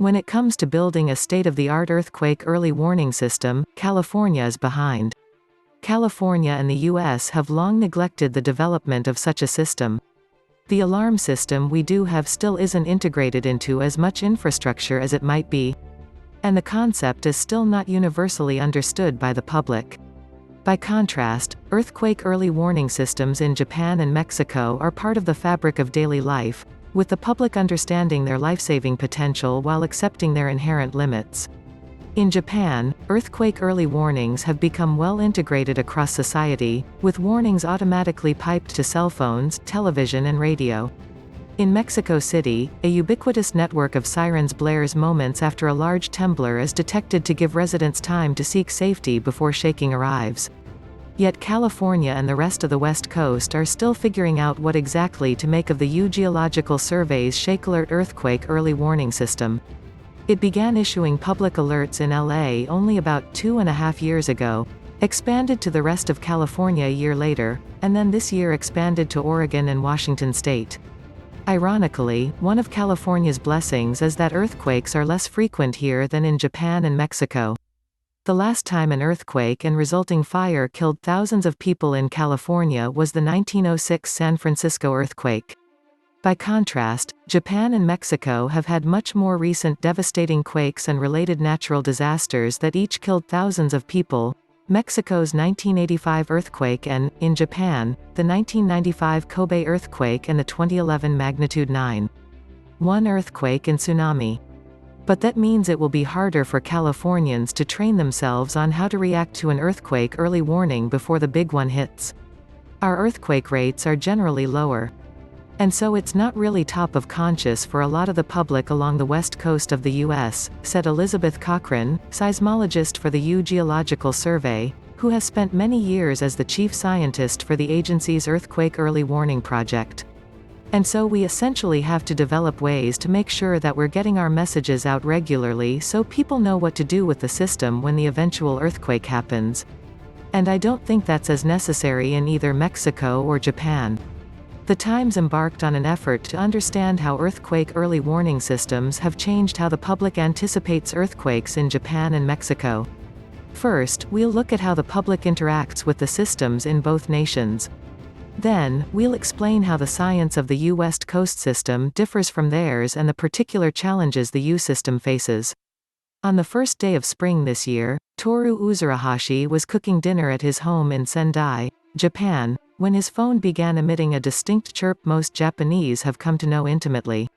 When it comes to building a state-of-the-art earthquake early warning system, California is behind. California and the U.S. have long neglected the development of such a system. The alarm system we do have still isn't integrated into as much infrastructure as it might be. And the concept is still not universally understood by the public. By contrast, earthquake early warning systems in Japan and Mexico are part of the fabric of daily life, with the public understanding their life-saving potential while accepting their inherent limits. In Japan, earthquake early warnings have become well integrated across society, with warnings automatically piped to cell phones, television and radio. In Mexico City, a ubiquitous network of sirens blares moments after a large temblor is detected to give residents time to seek safety before shaking arrives. Yet California and the rest of the West Coast are still figuring out what exactly to make of the Geological Survey's ShakeAlert earthquake early warning system. It began issuing public alerts in LA only about 2.5 years ago, expanded to the rest of California a year later, and then this year expanded to Oregon and Washington state. Ironically, one of California's blessings is that earthquakes are less frequent here than in Japan and Mexico. The last time an earthquake and resulting fire killed thousands of people in California was the 1906 San Francisco earthquake. By contrast, Japan and Mexico have had much more recent devastating quakes and related natural disasters that each killed thousands of people. Mexico's 1985 earthquake and, in Japan, the 1995 Kobe earthquake and the 2011 magnitude 9.1 earthquake and tsunami. But that means it will be harder for Californians to train themselves on how to react to an earthquake early warning before the big one hits. Our earthquake rates are generally lower. And so it's not really top of conscious for a lot of the public along the west coast of the U.S., said Elizabeth Cochran, seismologist for the Geological Survey, who has spent many years as the chief scientist for the agency's Earthquake Early Warning Project. And so we essentially have to develop ways to make sure that we're getting our messages out regularly so people know what to do with the system when the eventual earthquake happens. And I don't think that's as necessary in either Mexico or Japan. The Times embarked on an effort to understand how earthquake early warning systems have changed how the public anticipates earthquakes in Japan and Mexico. First, we'll look at how the public interacts with the systems in both nations. Then, we'll explain how the science of the U West Coast system differs from theirs and the particular challenges the U system faces. On the first day of spring this year, Toru Uzurahashi was cooking dinner at his home in Sendai, Japan, when his phone began emitting a distinct chirp most Japanese have come to know intimately.